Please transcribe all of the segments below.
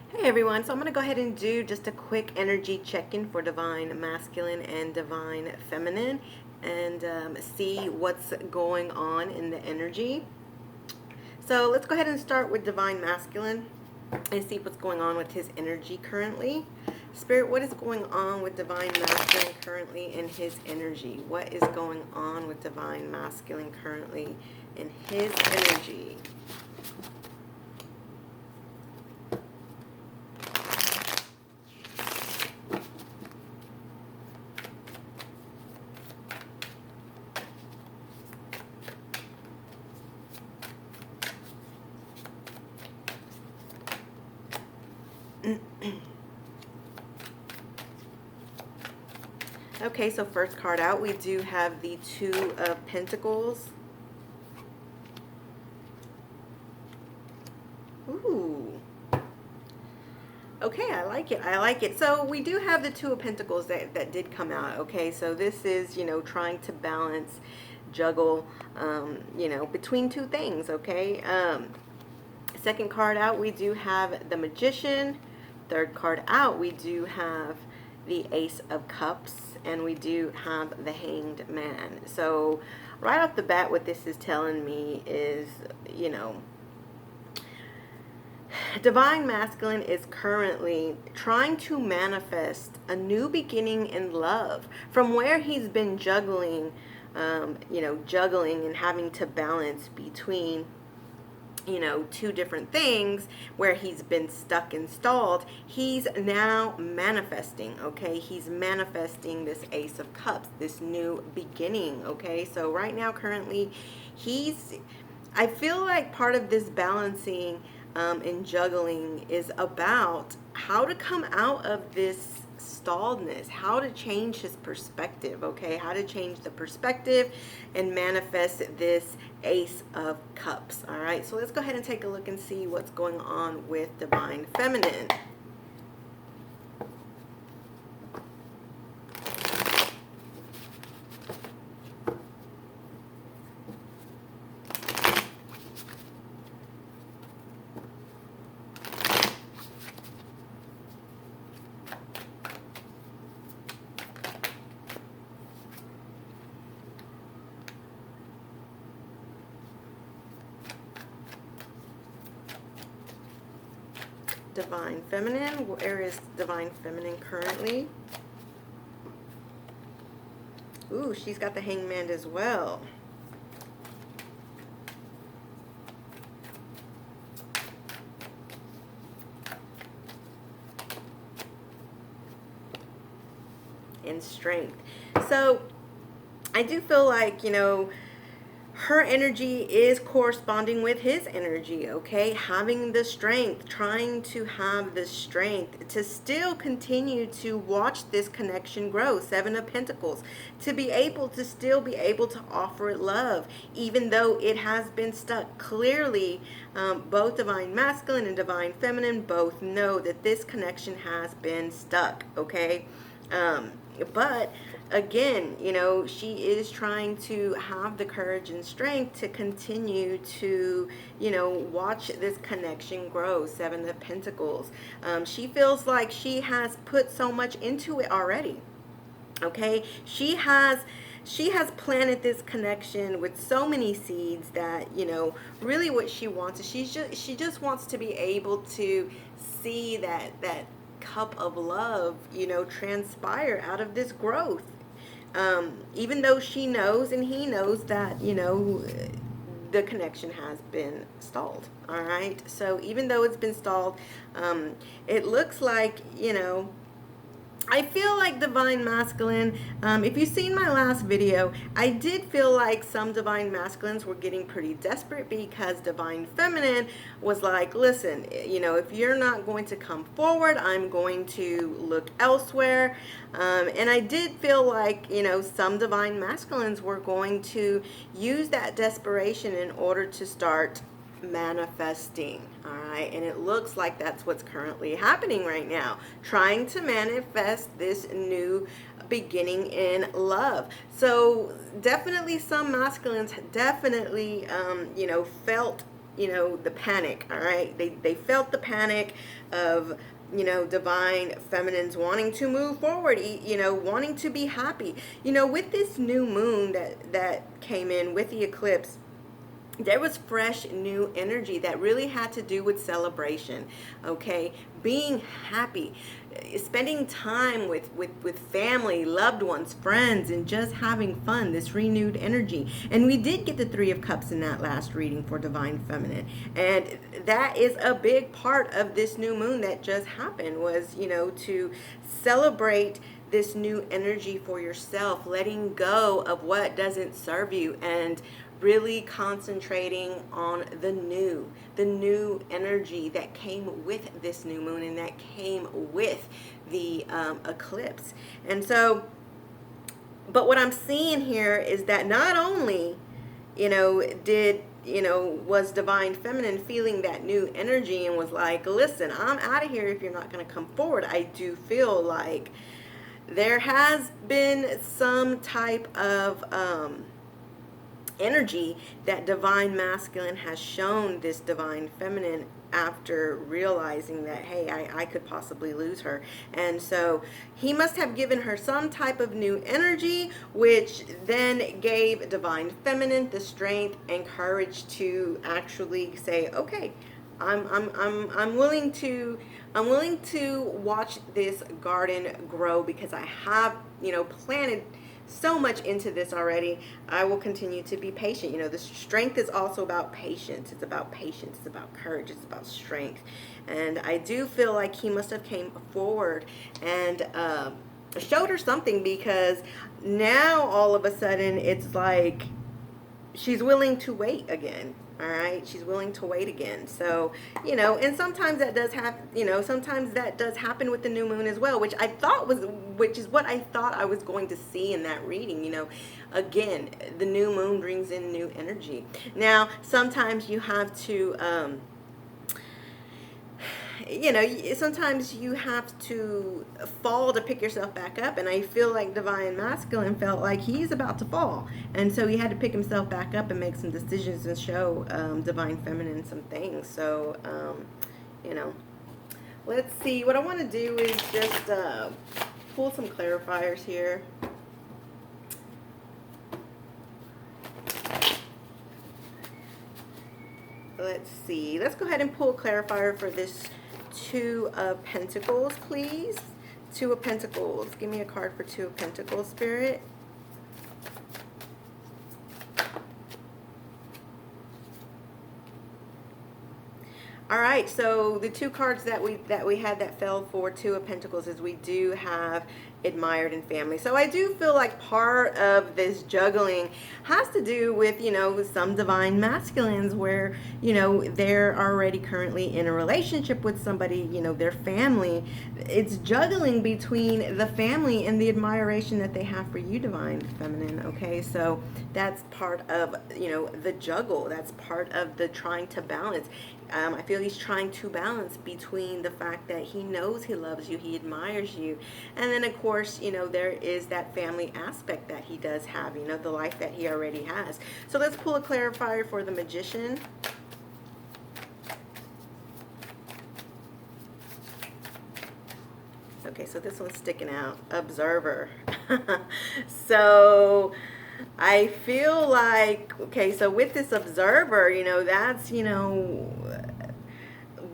Hey everyone, so I'm going to go ahead and do just a quick energy check-in for Divine Masculine and Divine Feminine and see what's going on in the energy. So let's go ahead and start with Divine Masculine and see what's going on with his energy currently. Spirit, what is going on with Divine Masculine currently in his energy? What is going on with Divine Masculine currently in his energy? Okay, so first card out, we do have the Two of Pentacles. Ooh. Okay, I like it. I like it. So we do have the Two of Pentacles that did come out. Okay, so this is, trying to balance, juggle, between two things. Okay. Second card out, we do have the Magician. Third card out, we do have the Ace of Cups, and we do have the Hanged Man. So right off the bat, what this is telling me is, Divine Masculine is currently trying to manifest a new beginning in love from where he's been juggling, juggling and having to balance between two different things where he's been stuck and stalled. He's now manifesting. Okay, he's manifesting this Ace of Cups, this new beginning. Okay, so right now currently I feel like part of this balancing and juggling is about how to come out of this stalledness, how to change his perspective. Okay, how to change the perspective and manifest this Ace of Cups. All right, so let's go ahead and take a look and see what's going on with Divine Feminine. Divine Feminine, where is Divine Feminine currently? Ooh, she's got the Hangman as well. And Strength. So I do feel like, her energy is corresponding with his energy. Okay, having the strength, trying to have the strength to still continue to watch this connection grow. Seven of Pentacles, to be able to still be able to offer it love even though it has been stuck. Clearly both Divine Masculine and Divine Feminine both know that this connection has been stuck. Okay, but again, she is trying to have the courage and strength to continue to, watch this connection grow. Seven of Pentacles. She feels like she has put so much into it already. Okay, she has planted this connection with so many seeds that, really what she wants is she just wants to be able to see that cup of love, transpire out of this growth. Even though she knows and he knows that, the connection has been stalled. All right. So even though it's been stalled, it looks like, I feel like Divine Masculine, if you've seen my last video, I did feel like some Divine Masculines were getting pretty desperate because Divine Feminine was like, listen, if you're not going to come forward, I'm going to look elsewhere. And I did feel like, some Divine Masculines were going to use that desperation in order to start manifesting. All right, and it looks like that's what's currently happening right now, trying to manifest this new beginning in love. So definitely some masculines definitely felt you know, the panic, all right? They felt the panic of, you know, divine feminines wanting to move forward, you know, wanting to be happy. You know, with this new moon that came in with the eclipse, there was fresh new energy that really had to do with celebration, okay? Being happy, spending time with family, loved ones, friends, and just having fun, this renewed energy. And we did get the Three of Cups in that last reading for Divine Feminine. And that is a big part of this new moon that just happened, was, you know, to celebrate this new energy for yourself, letting go of what doesn't serve you, and really concentrating on the new energy that came with this new moon and that came with the eclipse. And so, but what I'm seeing here is that not only, you know, was Divine Feminine feeling that new energy and was like, listen, I'm out of here if you're not going to come forward. I do feel like there has been some type of energy that Divine Masculine has shown this Divine Feminine after realizing that, hey, I could possibly lose her. And so he must have given her some type of new energy, which then gave Divine Feminine the strength and courage to actually say, okay, I'm willing to watch this garden grow, because I have, you know, planted so much into this already. I will continue to be patient. You know, the strength is also about patience. It's about patience. It's about courage. It's about strength. And I do feel like he must have came forward and showed her something, because now all of a sudden it's like she's willing to wait again. All right, she's willing to wait again. So, you know, and sometimes that does happen, you know, sometimes that does happen with the new moon as well, which is what I thought I was going to see in that reading. You know, again, the new moon brings in new energy. Now, sometimes you have to, you know, sometimes you have to fall to pick yourself back up. And I feel like Divine Masculine felt like he's about to fall. And so he had to pick himself back up and make some decisions and show Divine Feminine some things. So, you know, let's see. What I want to do is just pull some clarifiers here. Let's see. Let's go ahead and pull a clarifier for this Two of Pentacles, please. Two of Pentacles. Give me a card for Two of Pentacles, Spirit. All right, so the two cards that we had that fell for Two of Pentacles is we do have admired and family. So I do feel like part of this juggling has to do with, you know, some Divine Masculines where, you know, they're already currently in a relationship with somebody, you know, their family. It's juggling between the family and the admiration that they have for you, Divine Feminine, okay? So that's part of, you know, the juggle. That's part of the trying to balance. I feel he's trying to balance between the fact that he knows he loves you, he admires you, and then of course, you know, there is that family aspect that he does have, you know, the life that he already has. So let's pull a clarifier for the Magician. Okay, so this one's sticking out. Observer. So I feel like, okay, so with this observer, you know, that's, you know,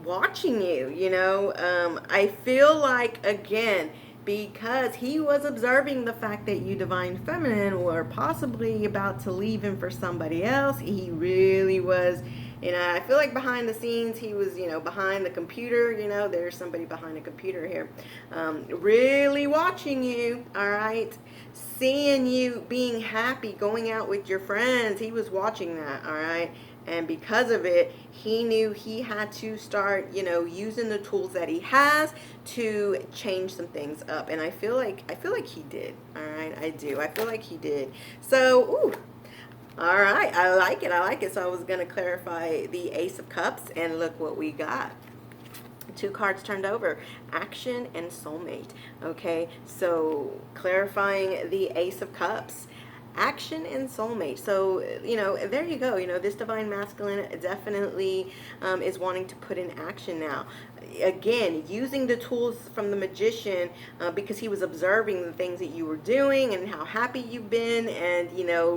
watching you, you know. I feel like, again, because he was observing the fact that you, Divine Feminine, were possibly about to leave him for somebody else. He really was, you know, I feel like behind the scenes, he was, you know, behind the computer, you know, there's somebody behind a computer here, really watching you, all right, seeing you being happy, going out with your friends. He was watching that, all right, and because of it, he knew he had to start, you know, using the tools that he has to change some things up, and I feel like he did, all right, I do, I feel like he did. So, ooh. All right, I like it. So I was going to clarify the Ace of Cups, and look what we got. Two cards turned over, Action and Soulmate. Okay, so clarifying the Ace of Cups. Action and soulmate. So, there you go. This divine masculine definitely is wanting to put in action now. Again, using the tools from the magician, because he was observing the things that you were doing and how happy you've been, and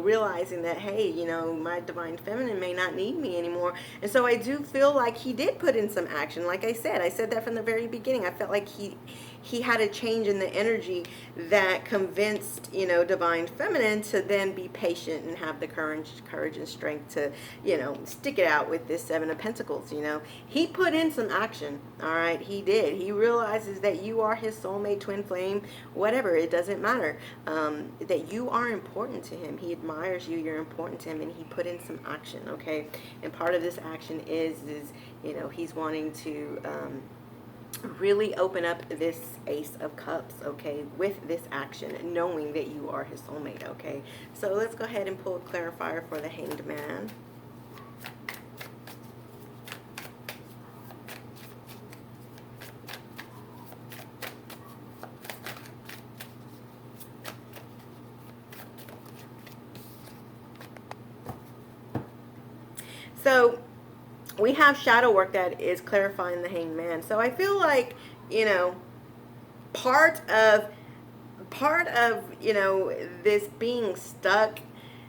realizing that, hey, my divine feminine may not need me anymore. And so I do feel like he did put in some action. Like I said that from the very beginning. I felt like he had a change in the energy that convinced divine feminine to then be patient and have the courage and strength to stick it out with this Seven of Pentacles. He put in some action. All right, he did. He realizes that you are his soulmate, twin flame, whatever, it doesn't matter, that you are important to him. He admires you, you're important to him, and he put in some action. Okay, and part of this action is he's wanting to really open up this Ace of Cups, okay, with this action, knowing that you are his soulmate. Okay, so let's go ahead and pull a clarifier for the Hanged Man. So we have shadow work that is clarifying the Hanged Man. So I feel like, part of this being stuck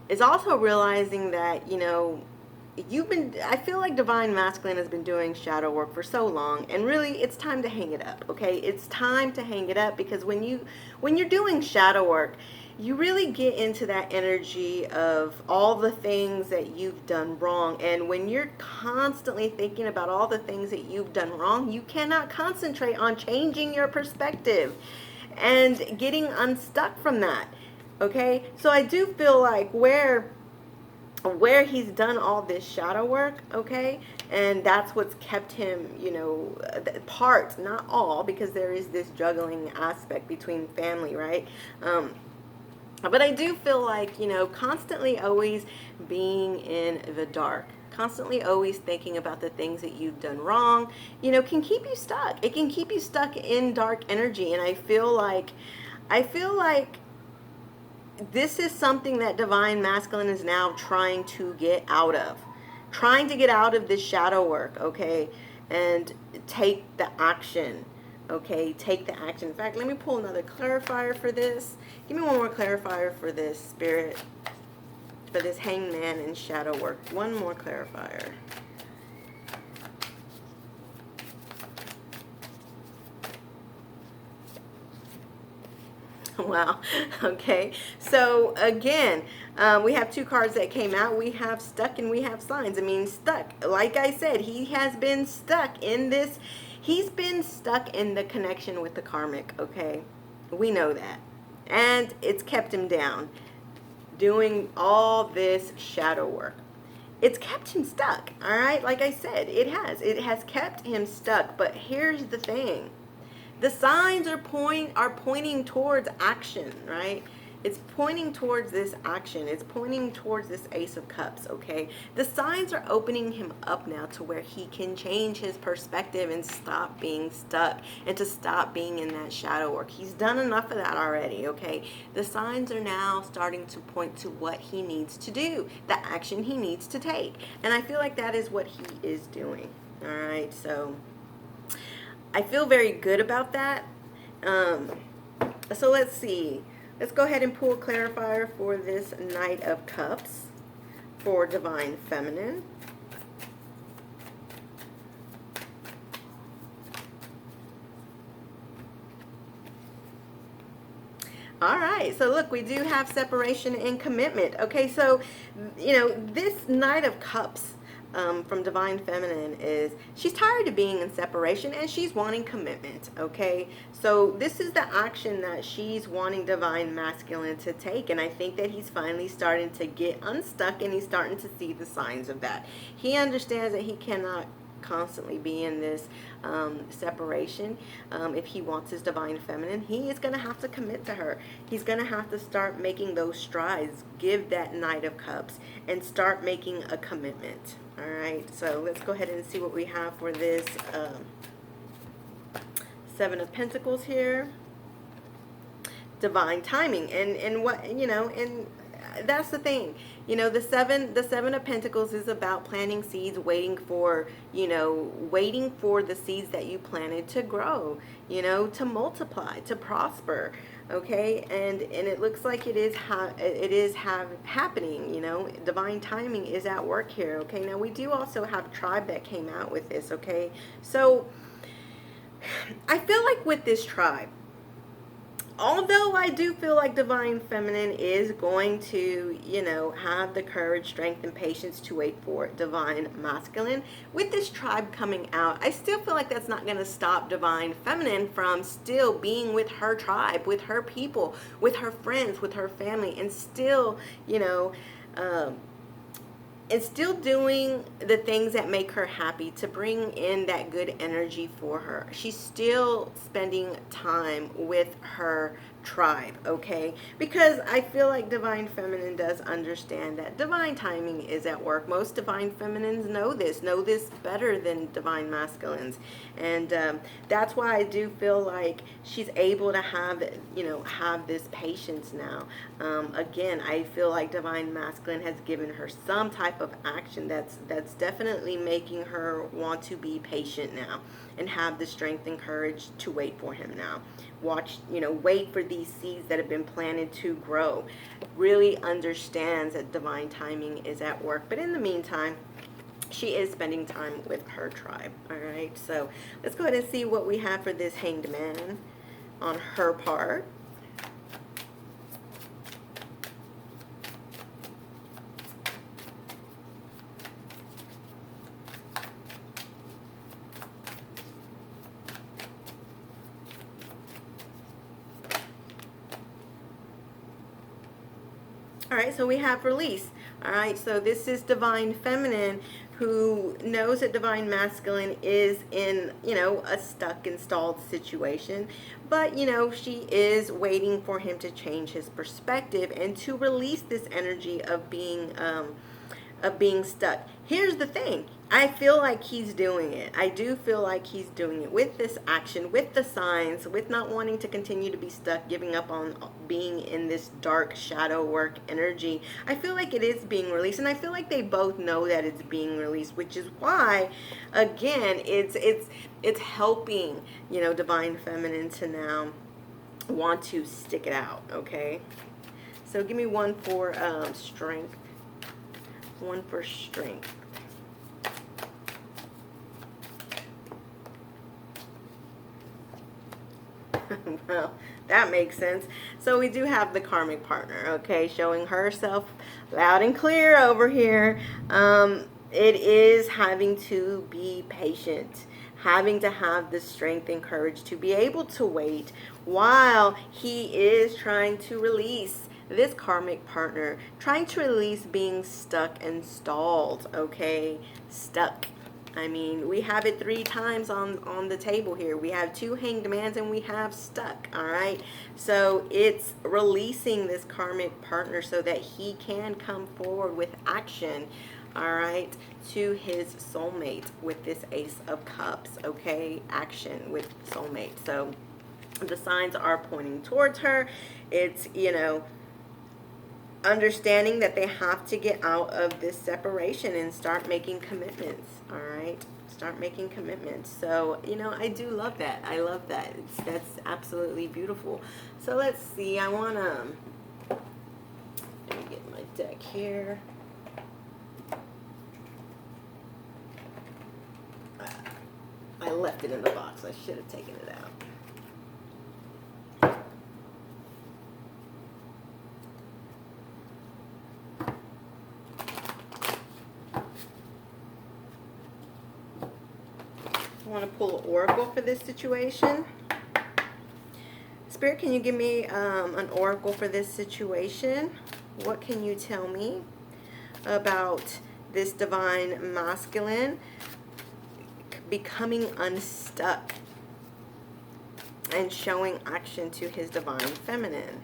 is also realizing that, I feel like divine masculine has been doing shadow work for so long, and really it's time to hang it up. Okay, it's time to hang it up, because when you're doing shadow work, you really get into that energy of all the things that you've done wrong. And when you're constantly thinking about all the things that you've done wrong, you cannot concentrate on changing your perspective and getting unstuck from that. Okay, so I do feel like where he's done all this shadow work, okay, and that's what's kept him, part, not all, because there is this juggling aspect between family, right? But I do feel like, constantly always being in the dark, constantly always thinking about the things that you've done wrong, can keep you stuck. It can keep you stuck in dark energy. And I feel like this is something that divine masculine is now trying to get out of. Trying to get out of this shadow work, okay? And take the action. Okay, take the action. In fact, let me pull another clarifier for this. Give me one more clarifier for this, Spirit, for this Hanged Man and shadow work. One more clarifier. Wow. Okay, so again, we have two cards that came out. We have stuck and we have signs. I mean, stuck, like I said, he has been stuck in this. He's been stuck in the connection with the karmic, okay? We know that. And it's kept him down, doing all this shadow work. It's kept him stuck, all right? Like I said, it has kept him stuck. But here's the thing. The signs are pointing towards action, right? It's pointing towards this action. It's pointing towards this Ace of Cups, okay? The signs are opening him up now to where he can change his perspective and stop being stuck, and to stop being in that shadow work. He's done enough of that already, okay? The signs are now starting to point to what he needs to do, the action he needs to take. And I feel like that is what he is doing, all right? So I feel very good about that. So let's see. Let's go ahead and pull a clarifier for this Knight of Cups for divine feminine. All right, so look, we do have separation and commitment. Okay, so, this Knight of Cups from divine feminine is, she's tired of being in separation and she's wanting commitment. Okay, so this is the action that she's wanting divine masculine to take, and I think that he's finally starting to get unstuck, and he's starting to see the signs of that. He understands that he cannot constantly be in this separation. If he wants his divine feminine, he is going to have to commit to her. He's going to have to start making those strides, give that Knight of Cups, and start making a commitment. All right, so let's go ahead and see what we have for this Seven of Pentacles here. Divine timing, and what, and that's the thing. You know, the seven of Pentacles is about planting seeds, waiting for, waiting for the seeds that you planted to grow, to multiply, to prosper. Okay, and it looks like it is happening. Divine timing is at work here. Okay, now we do also have tribe that came out with this. Okay, so I feel like with this tribe, although I do feel like divine feminine is going to, have the courage, strength, and patience to wait for divine masculine, with this tribe coming out, I still feel like that's not going to stop divine feminine from still being with her tribe, with her people, with her friends, with her family, and still, and still doing the things that make her happy to bring in that good energy for her. She's still spending time with her tribe, okay? Because I feel like divine feminine does understand that divine timing is at work. Most divine feminines know this better than divine masculines. And that's why I do feel like she's able to have this patience now. Again, I feel like divine masculine has given her some type of action that's definitely making her want to be patient now and have the strength and courage to wait for him now. Wait for these seeds that have been planted to grow. Really understands that divine timing is at work. But in the meantime, she is spending time with her tribe. All right, so let's go ahead and see what we have for this Hanged Man on her part. All right, so we have release. All right, so this is divine feminine who knows that divine masculine is in, a stuck and stalled situation. But, she is waiting for him to change his perspective and to release this energy of being stuck. Here's the thing. I feel like he's doing it. I do feel like he's doing it with this action, with the signs, with not wanting to continue to be stuck, giving up on being in this dark shadow work energy. I feel like it is being released, and I feel like they both know that it's being released, which is why, again, it's helping, divine feminine to now want to stick it out. Okay, so give me one for strength. One for strength. Well, that makes sense. So we do have the karmic partner, okay, showing herself loud and clear over here. It is having to be patient, having to have the strength and courage to be able to wait while he is trying to release this karmic partner, trying to release being stuck and stalled, okay? Stuck. I mean, we have it 3 times on the table here. We have 2 hanged mans and we have stuck, all right? So it's releasing this karmic partner so that he can come forward with action, all right, to his soulmate with this Ace of Cups, okay? Action with soulmate. So the signs are pointing towards her. It's, understanding that they have to get out of this separation and start making commitments. All right, start making commitments. So I do love that. I love that. That's absolutely beautiful. So let's see. I want to let me get my deck here. I left it in the box. I should have taken it out. I want to pull an oracle for this situation. Spirit, can you give me an oracle for this situation? What can you tell me about this divine masculine becoming unstuck and showing action to his divine feminine?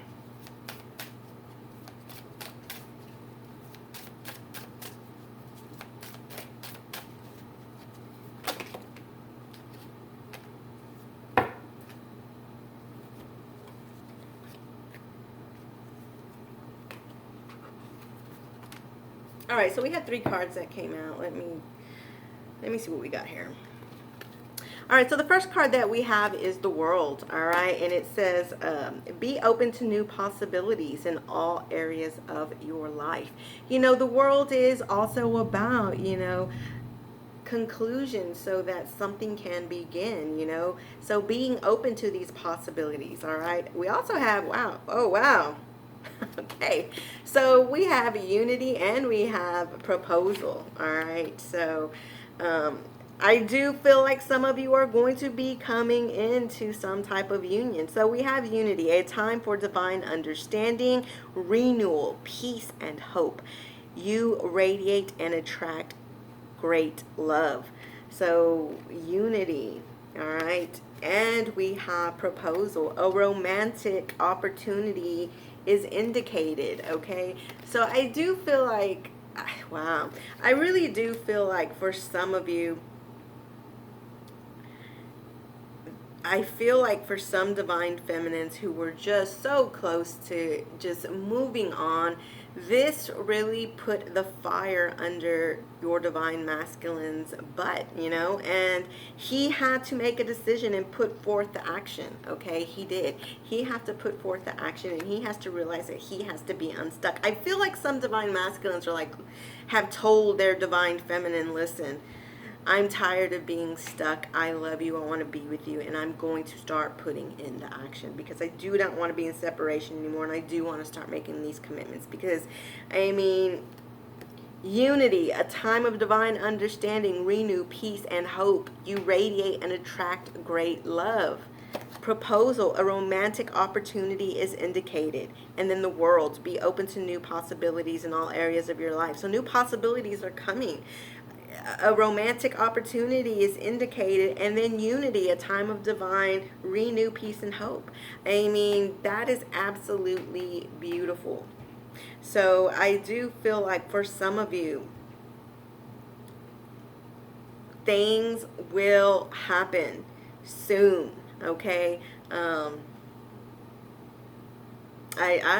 All right, so we had 3 cards that came out. Let me see what we got here. All right, so the first card that we have is the World, all right? And it says, be open to new possibilities in all areas of your life. You know, the World is also about, you know, conclusion so that something can begin, you know? So being open to these possibilities, all right? We also have, wow, oh, wow. Okay, so we have unity and we have proposal, all right? So, I do feel like some of you are going to be coming into some type of union. So we have unity, a time for divine understanding, renewal, peace, and hope. You radiate and attract great love. So unity, all right? And we have proposal. A romantic opportunity is indicated, okay? So I do feel like, wow, I really do feel like for some of you, I feel like for some divine feminines who were just so close to just moving on, this really put the fire under your divine masculine's butt, you know, and he had to make a decision and put forth the action, okay? He did. He had to put forth the action, and he has to realize that he has to be unstuck. I feel like some divine masculines are like, have told their divine feminine, listen, I'm tired of being stuck. I love you. I want to be with you. And I'm going to start putting in the action because I do not want to be in separation anymore. And I do want to start making these commitments because, I mean, unity, a time of divine understanding, renew, peace, and hope. You radiate and attract great love. Proposal, a romantic opportunity is indicated. And then the World, be open to new possibilities in all areas of your life. So new possibilities are coming. A romantic opportunity is indicated, and then unity, a time of divine renew, peace, and hope. I mean, that is absolutely beautiful. So I do feel like for some of you, things will happen soon, okay? I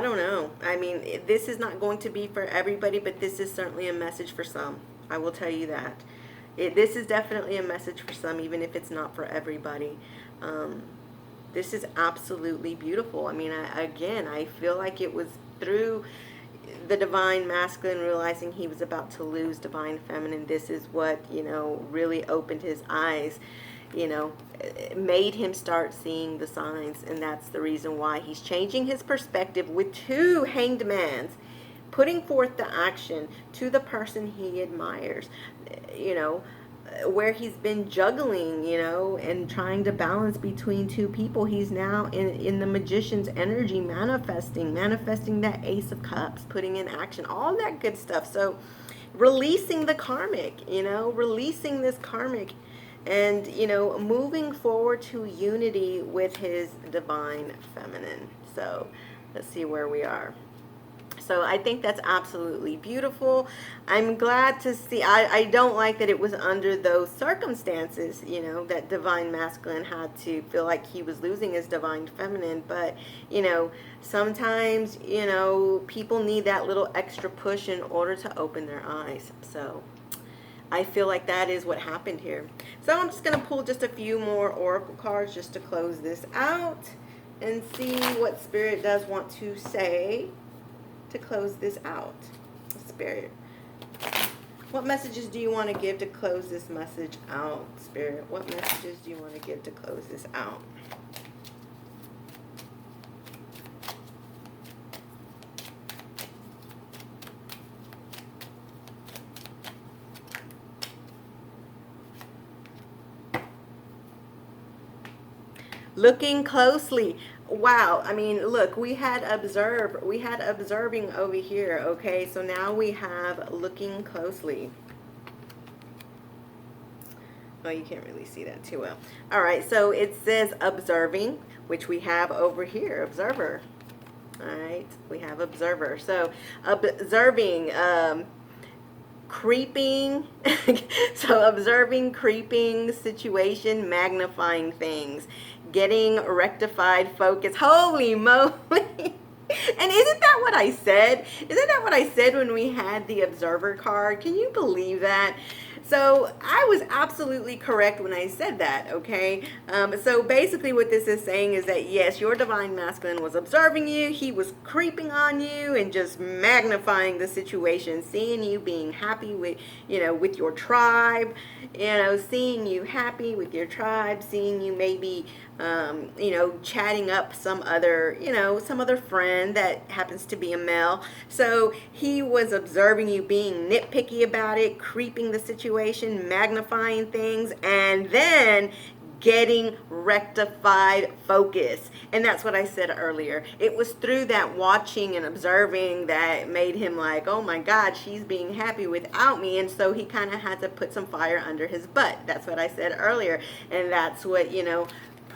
don't know. I mean, this is not going to be for everybody, but this is certainly a message for some. I will tell you that. This is definitely a message for some, even if it's not for everybody. This is absolutely beautiful. I mean, I feel like it was through the divine masculine realizing he was about to lose divine feminine. This is what, you know, really opened his eyes, you know, made him start seeing the signs. And that's the reason why he's changing his perspective with 2 hanged mans, putting forth the action to the person he admires, you know, where he's been juggling, you know, and trying to balance between 2 people. He's now in the magician's energy, manifesting that Ace of Cups, putting in action, all that good stuff. So releasing the karmic, you know, releasing this karmic and, you know, moving forward to unity with his divine feminine. So let's see where we are. So I think that's absolutely beautiful. I'm glad to see, I don't like that it was under those circumstances, you know, that divine masculine had to feel like he was losing his divine feminine. But, you know, sometimes, you know, people need that little extra push in order to open their eyes. So I feel like that is what happened here. So I'm just going to pull just a few more oracle cards just to close this out and see what Spirit does want to say to close this out. Spirit, what messages do you want to give to close this message out? Spirit, what messages do you want to give to close this out? Looking closely. Wow, I mean, look, we had observing over here, okay? So now we have looking closely. Oh, you can't really see that too well. All right, so it says observing, which we have over here, observer. All right, we have observer. So observing, creeping, so observing, creeping situation, magnifying things, getting rectified focus. Holy moly. And isn't that what I said? Isn't that what I said when we had the observer card? Can you believe that? So I was absolutely correct when I said that, okay? So basically what this is saying is that, yes, your divine masculine was observing you. He was creeping on you and just magnifying the situation, seeing you being happy with, with your tribe, seeing you happy with your tribe, seeing you maybe chatting up some other friend that happens to be a male. So he was observing you being nitpicky about it, creeping the situation, magnifying things, and then getting rectified focus. And that's what I said earlier. It was through that watching and observing that made him like, oh my God, she's being happy without me. And so he kind of had to put some fire under his butt. That's what I said earlier. And that's what,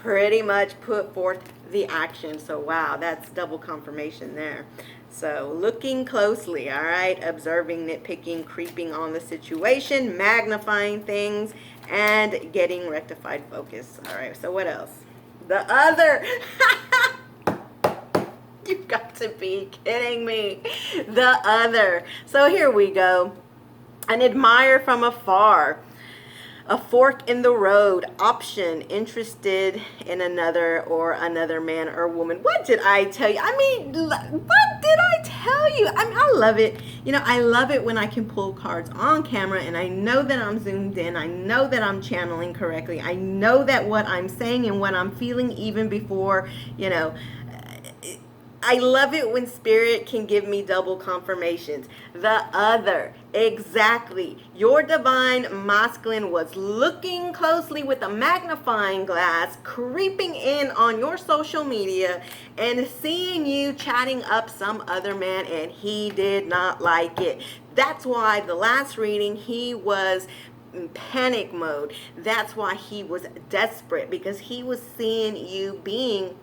pretty much put forth the action. So wow, that's double confirmation there. So looking closely, all right, observing, nitpicking, creeping on the situation, magnifying things, and getting rectified focus. All right, so what else? The other. You've got to be kidding me. The other. So here we go. An admirer from afar. A fork in the road, option, interested in another or another man or woman. What did I tell you? I mean, what did I tell you? I love it. I love it when I can pull cards on camera and I know that I'm zoomed in. I know that I'm channeling correctly. I know that what I'm saying and what I'm feeling even before, I love it when spirit can give me double confirmations. The other, exactly. Your divine masculine was looking closely with a magnifying glass, creeping in on your social media and seeing you chatting up some other man, and he did not like it. That's why the last reading he was in panic mode. That's why he was desperate, because he was seeing you being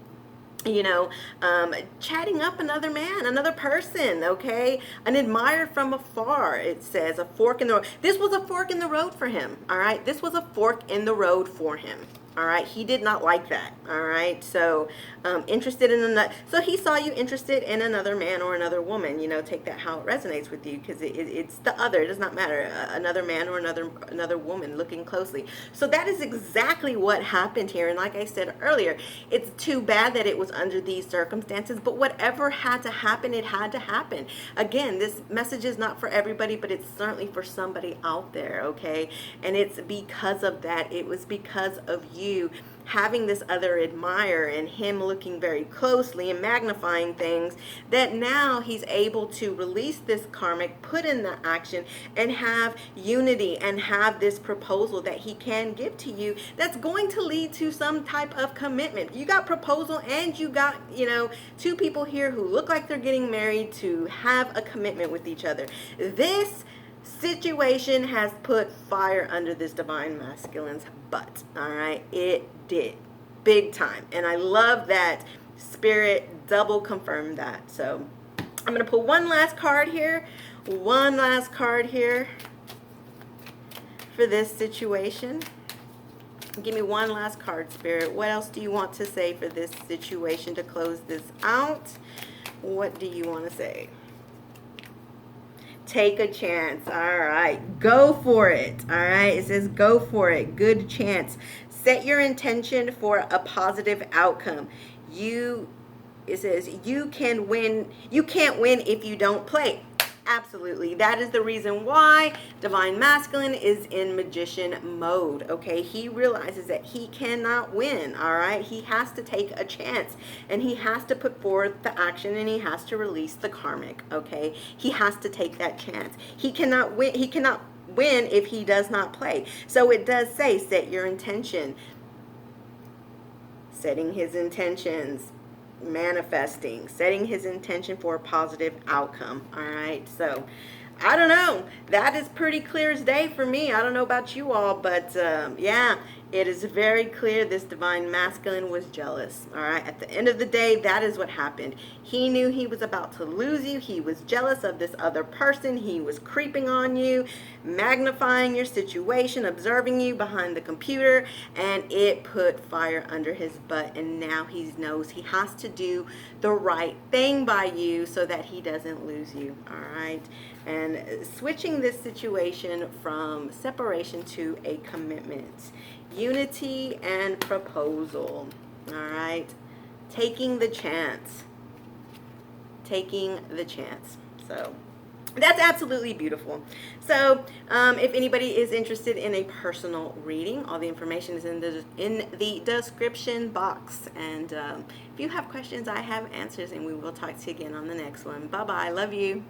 chatting up another man, another person, okay? An admirer from afar, it says, a fork in the road. This was a fork in the road for him, all right? This was a fork in the road for him, all right? He did not like that, all right? So, interested in another, so he saw you interested in another man or another woman, take that how it resonates with you, because it's the other. It does not matter, another man or another woman looking closely. So that is exactly what happened here. And like I said earlier, it's too bad that it was under these circumstances, but whatever had to happen, it had to happen. Again, this message is not for everybody, but it's certainly for somebody out there, okay? And it's because of that. It was because of you having this other admirer and him looking very closely and magnifying things, that now he's able to release this karmic, put in the action, and have unity and have this proposal that he can give to you that's going to lead to some type of commitment. You got proposal and you got, two people here who look like they're getting married to have a commitment with each other. This situation has put fire under this divine masculine's butt, all right? It did, big time. And I love that spirit double confirmed that. So I'm going to pull one last card here for this situation. Give me one last card, spirit. What else do you want to say for this situation to close this out? What do you want to say? Take a chance. All right. Go for it. All right. It says go for it. Good chance. Set your intention for a positive outcome. It says you can win. You can't win if you don't play. Absolutely. That is the reason why divine masculine is in magician mode. Okay. He realizes that he cannot win. All right. He has to take a chance and he has to put forth the action and he has to release the karmic. Okay. He has to take that chance. He cannot win. He cannot win if he does not play. So it does say set your intention. Setting his intentions. Manifesting, setting his intention for a positive outcome. All right, so I don't know, that is pretty clear as day for me. I don't know about you all, but yeah, It is very clear this divine masculine was jealous. All right. At the end of the day, that is what happened. He knew he was about to lose you. He was jealous of this other person. He was creeping on you, magnifying your situation, observing you behind the computer, and it put fire under his butt. And now he knows he has to do the right thing by you so that he doesn't lose you. All right. And switching this situation from separation to a commitment. Unity and proposal. All right. Taking the chance. Taking the chance. So that's absolutely beautiful. So if anybody is interested in a personal reading, all the information is in the description box. And if you have questions, I have answers, and we will talk to you again on the next one. Bye-bye. Love you.